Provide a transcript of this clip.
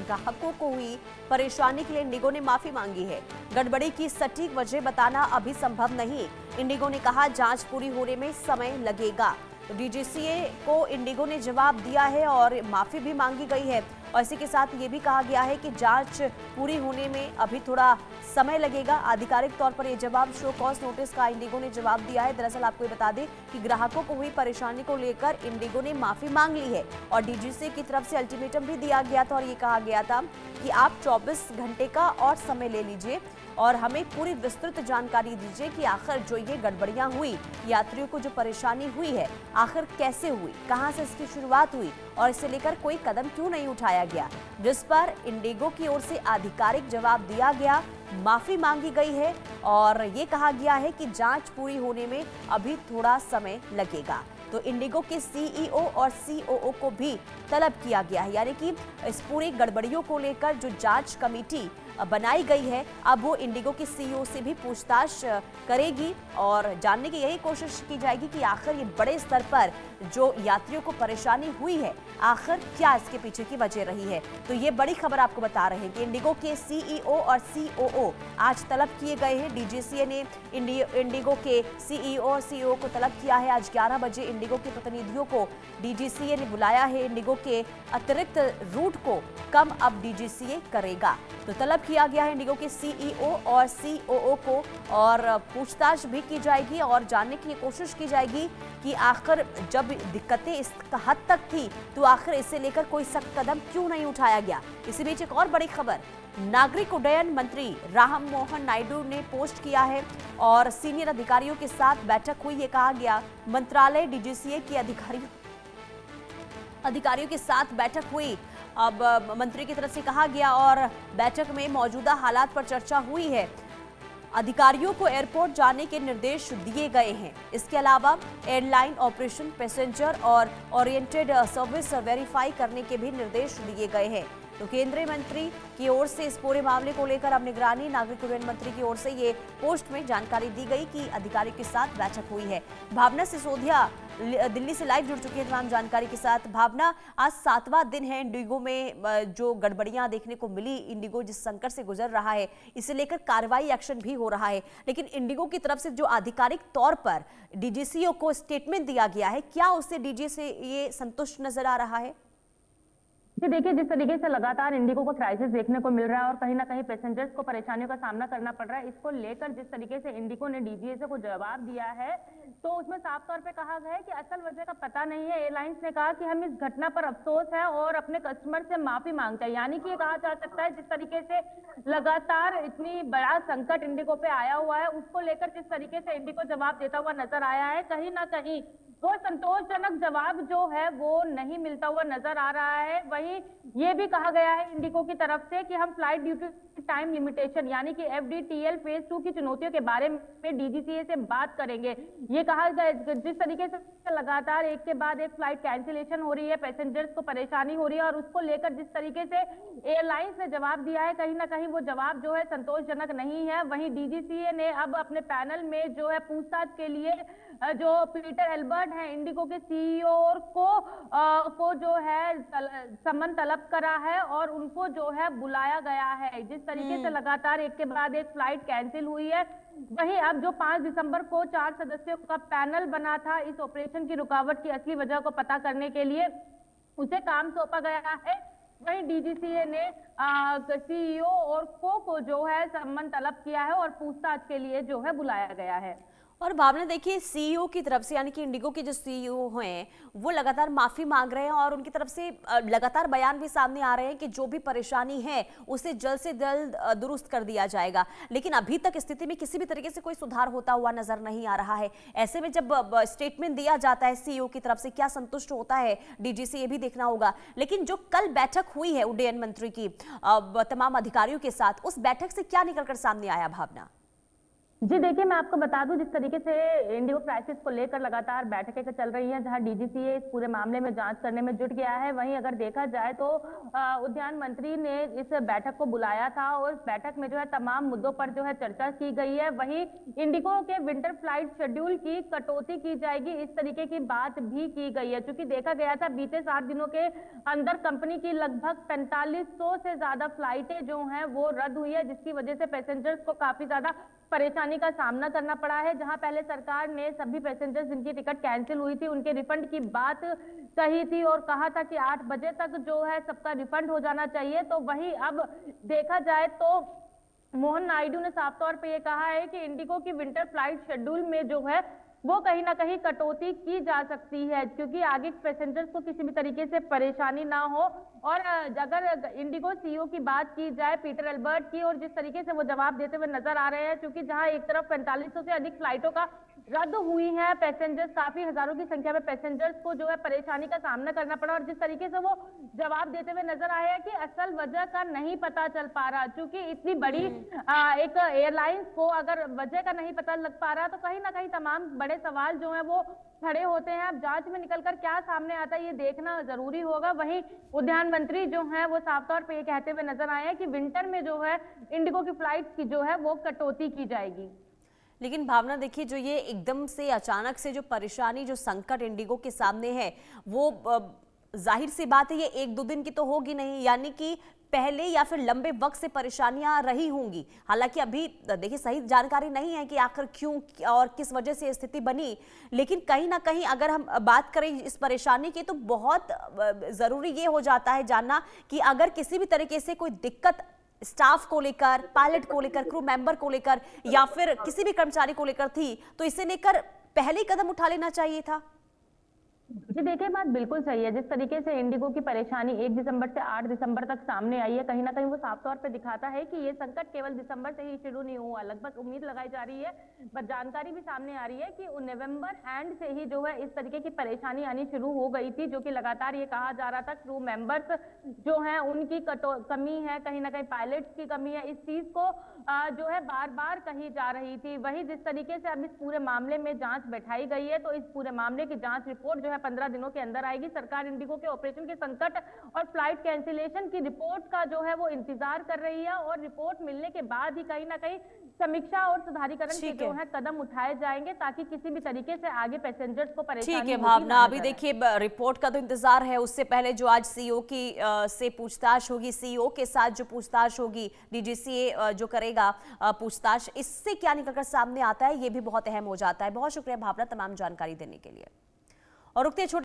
ग्राहकों को हुई परेशानी के लिए इंडिगो ने माफी मांगी है। गड़बड़ी की सटीक वजह बताना अभी संभव नहीं। इंडिगो ने कहा जांच पूरी होने में समय लगेगा। तो डीजीसीए को इंडिगो ने जवाब दिया है और माफी भी मांगी गई है और इसी के साथ ये भी कहा गया है कि जांच पूरी होने में अभी थोड़ा समय लगेगा। आधिकारिक तौर पर यह जवाब शो कॉज नोटिस का इंडिगो ने जवाब दिया है। दरअसल आपको ये बता दें कि ग्राहकों को हुई परेशानी को लेकर इंडिगो ने माफी मांग ली है और डीजीसीए की तरफ से अल्टीमेटम भी दिया गया था और ये कहा गया था कि आप 24 घंटे का और समय ले लीजिए और हमें पूरी विस्तृत जानकारी दीजिए कि आखिर जो ये गड़बड़ियां हुई, यात्रियों को जो परेशानी हुई है, आखिर कैसे हुई, कहां से इसकी शुरुआत हुई और इसे लेकर कोई कदम क्यों नहीं उठाया गया, जिस पर इंडिगो की ओर से आधिकारिक जवाब दिया गया, माफी मांगी गई है और ये कहा गया है कि जांच पूरी होने में अभी थोड़ा समय लगेगा। तो इंडिगो के सीईओ और सीओओ को भी तलब किया गया है, यानी कि इस पूरी गड़बड़ियों को लेकर जो जांच कमेटी बनाई गई है अब वो इंडिगो के सीईओ से भी पूछताछ करेगी और जानने की यही कोशिश की जाएगी कि आखिर ये बड़े स्तर पर जो यात्रियों को परेशानी हुई है आखिर क्या इसके पीछे की वजह रही है। तो ये बड़ी खबर आपको बता रहे हैं कि इंडिगो के सीईओ और सीओओ आज तलब किए गए हैं। डीजीसीए ने इंडिगो के सीईओ और सीओओ को तलब किया है। आज 11 बजे इंडिगो के प्रतिनिधियों को डीजीसीए ने बुलाया है। इंडिगो के अतिरिक्त रूट को कम अब डीजीसीए करेगा। तो तलब किया गया है इंडिगो के सीईओ और सीओओ को और पूछताछ भी की जाएगी और जानने की कोशिश की जाएगी कि आखिर जब दिक्कतें इस हद तक थी तो आखिर इसे लेकर कोई सख्त कदम क्यों नहीं उठाया गया। इसी बीच एक और बड़ी खबर, नागरिक उड्डयन मंत्री राममोहन नायडू ने पोस्ट किया है और सीनियर अधिकारियों के साथ बैठक हुई। ये कहा गया मंत्रालय डीजीसीए के अधिकारियों के साथ बैठक हुई। अब मंत्री की तरफ से कहा गया और बैठक में मौजूदा हालात पर चर्चा हुई है। अधिकारियों को एयरपोर्ट जाने के निर्देश दिए गए हैं। इसके अलावा एयरलाइन ऑपरेशन, पैसेंजर और ओरिएंटेड सर्विस वेरीफाई करने के भी निर्देश दिए गए हैं। तो केंद्रीय मंत्री की ओर से इस पूरे मामले को लेकर अब निगरानी, नागरिक उड्डयन मंत्री की ओर से ये पोस्ट में जानकारी दी गई कि अधिकारियों के साथ बैठक हुई है। भावना सिसोदिया दिल्ली से लाइव जुड़ चुकी है तमाम जानकारी के साथ। भावना, आज 7वां दिन है इंडिगो में जो गड़बड़ियां देखने को मिली, इंडिगो जिस संकट से गुजर रहा है इसे लेकर कार्रवाई एक्शन भी हो रहा है, लेकिन इंडिगो की तरफ से जो आधिकारिक तौर पर डीजीसीए को स्टेटमेंट दिया गया है, क्या उससे डीजीसीए ये संतुष्ट नजर आ रहा है? जी देखिए, जिस तरीके से लगातार इंडिगो को क्राइसिस देखने को मिल रहा है और कहीं ना कहीं पैसेंजर्स को परेशानियों का सामना करना पड़ रहा है, इसको लेकर जिस तरीके से इंडिगो ने डीजीसीए को जवाब दिया है तो उसमें साफ तौर पे कहा गया है कि असल वजह का पता नहीं है। एयरलाइंस ने कहा कि हम इस घटना पर अफसोस है और अपने कस्टमर से माफी मांगते हैं। यानी कि ये कहा जा सकता है जिस तरीके से लगातार इतनी बड़ा संकट इंडिगो पे आया हुआ है उसको लेकर जिस तरीके से इंडिगो जवाब देता हुआ नजर आया है, कहीं ना कहीं वो संतोषजनक जवाब जो है वो नहीं मिलता हुआ नजर आ रहा है। वहीं ये भी कहा गया है इंडिगो की तरफ से कि हम फ्लाइट ड्यूटी टाइम लिमिटेशन यानी कि एफडीटीएल फेज 2 की चुनौतियों के बारे में डीजीसीए से बात करेंगे। ये कहा गया जिस तरीके से लगातार एक के बाद एक फ्लाइट कैंसिलेशन हो रही है, पैसेंजर्स को परेशानी हो रही है और उसको लेकर जिस तरीके से एयरलाइंस ने जवाब दिया है, कहीं ना कहीं वो जवाब जो है संतोषजनक नहीं है। वहीं डीजीसीए ने अब अपने पैनल में जो है पूछताछ के लिए जो पीटर एल्बर्ट है इंडिगो के सीईओ को जो है सम्मन तलब करा है और उनको जो है बुलाया गया है। जिस तरीके से लगातार एक के बाद एक फ्लाइट कैंसिल हुई है, वहीं अब जो 5 दिसंबर को 4 सदस्यों का पैनल बना था इस ऑपरेशन की रुकावट की असली वजह को पता करने के लिए, उसे काम सौंपा गया है। वहीं डीजीसीए ने सीईओ और को जो है सम्मन तलब किया है और पूछताछ के लिए जो है बुलाया गया है। और भावना, देखिए सीईओ की तरफ से यानी कि इंडिगो के जो सीईओ हैं वो लगातार माफी मांग रहे हैं और उनकी तरफ से लगातार बयान भी सामने आ रहे हैं कि जो भी परेशानी है उसे जल्द से जल्द दुरुस्त कर दिया जाएगा, लेकिन अभी तक स्थिति में किसी भी तरीके से कोई सुधार होता हुआ नजर नहीं आ रहा है। ऐसे में जब स्टेटमेंट दिया जाता है सीईओ की तरफ से, क्या संतुष्ट होता है डीजीसीए, ये भी देखना होगा। लेकिन जो कल बैठक हुई है उड्डयन मंत्री की तमाम अधिकारियों के साथ, उस बैठक से क्या निकलकर सामने आया भावना? जी देखिए, मैं आपको बता दूं, जिस तरीके से इंडिगो क्राइसिस को लेकर लगातार बैठकें चल रही हैं, जहां डीजीसीए इस पूरे मामले में जांच करने में जुट गया है, वहीं अगर देखा जाए तो उद्यान मंत्री ने इस बैठक को बुलाया था और इस बैठक में जो है तमाम मुद्दों पर जो है चर्चा की गई है। वहीं इंडिगो के विंटर फ्लाइट शेड्यूल की कटौती की जाएगी, इस तरीके की बात भी की गई है। चूंकि देखा गया था बीते 7 दिनों के अंदर कंपनी की लगभग 4500 से ज्यादा फ्लाइटें जो हैं वो रद्द हुई है, जिसकी वजह से पैसेंजर्स को काफी ज्यादा परेशानी का सामना करना पड़ा है। जहां पहले सरकार ने सभी पैसेंजर्स जिनकी टिकट कैंसिल हुई थी उनके रिफंड की बात कही थी और कहा था कि 8 बजे तक जो है सबका रिफंड हो जाना चाहिए। तो वहीं अब देखा जाए तो मोहन नायडू ने साफ तौर पे ये कहा है कि इंडिगो की विंटर फ्लाइट शेड्यूल में जो है वो कहीं ना कहीं कटौती की जा सकती है, क्योंकि आगे पैसेंजर्स को किसी भी तरीके से परेशानी ना हो। और अगर इंडिगो सीईओ की बात की जाए पीटर एल्बर्ट की, और जिस तरीके से वो जवाब देते हुए नजर आ रहे हैं, क्योंकि जहां एक तरफ 4500 से अधिक फ्लाइटों का रद्द हुई है, पैसेंजर्स काफी हजारों की संख्या में पैसेंजर्स को जो है परेशानी का सामना करना पड़ा, और जिस तरीके से वो जवाब देते हुए नजर आए हैं कि असल वजह का नहीं पता चल पा रहा, क्योंकि इतनी बड़ी एक एयरलाइंस को अगर वजह का नहीं पता लग पा रहा तो कहीं ना कहीं तमाम बड़े सवाल जो है वो खड़े होते हैं। अब जांच में निकलकर क्या सामने आता है ये देखना जरूरी होगा। वहीं उद्यान मंत्री जो है वो साफ तौर पे ये कहते हुए नजर आए हैं कि विंटर में जो है इंडिगो की फ्लाइट की जो है वो कटौती की जाएगी। लेकिन भावना देखिए, जो ये एकदम से अचानक से जो परेशानी, जो संकट इंडिगो के सामने है, वो जाहिर सी बात है ये 1-2 दिन की तो होगी नहीं, यानी कि पहले या फिर लंबे वक्त से परेशानियां रही होंगी। हालांकि अभी देखिए सही जानकारी नहीं है कि आखिर क्यों और किस वजह से स्थिति बनी, लेकिन कहीं ना कहीं अगर हम बात करें इस परेशानी की तो बहुत जरूरी ये हो जाता है जानना कि अगर किसी भी तरीके से कोई दिक्कत स्टाफ को लेकर, पायलट को लेकर, क्रू मेंबर को लेकर या फिर किसी भी कर्मचारी को लेकर थी तो इसे लेकर पहले ही कदम उठा लेना चाहिए था। जी देखिए, बात बिल्कुल सही है। जिस तरीके से इंडिगो की परेशानी 1 दिसंबर से 8 दिसंबर तक सामने आई है, कहीं ना कहीं वो साफ तौर पे दिखाता है कि ये संकट केवल दिसंबर से ही शुरू नहीं हुआ। लगभग उम्मीद लगाई जा रही है, पर जानकारी भी सामने आ रही है कि नवंबर एंड से ही जो है इस तरीके की परेशानी आनी शुरू हो गई थी, जो कि लगातार ये कहा जा रहा था क्रू मेंबर्स जो है उनकी कमी है, कहीं ना कहीं पायलट्स की कमी है, इस चीज को जो है बार बार कही जा रही थी। वही जिस तरीके से अब इस पूरे मामले में जांच बैठाई गई है, तो इस पूरे मामले की जांच रिपोर्ट जो है 15 दिनों के अंदर आएगी। सरकार इंडिगो के ऑपरेशन के संकट और फ्लाइट कैंसिलेशन की रिपोर्ट का जो है वो इंतजार कर रही है, और रिपोर्ट मिलने के बाद ही कहीं ना कहीं समीक्षा और सुधारीकरण के जो है कदम उठाए जाएंगे, ताकि किसी भी तरीके से आगे पैसेंजर्स को परेशानी। ठीक है भावना, अभी देखिए रिपोर्ट का तो इंतजार है, उससे पहले जो आज सीईओ की से पूछताछ होगी, सीईओ के साथ जो पूछताछ होगी, डीजीसीए जो करेगा पूछताछ, इससे क्या निकलकर सामने आता है ये भी बहुत अहम हो जाता है। बहुत शुक्रिया भावना तमाम जानकारी देने के लिए। और रुकते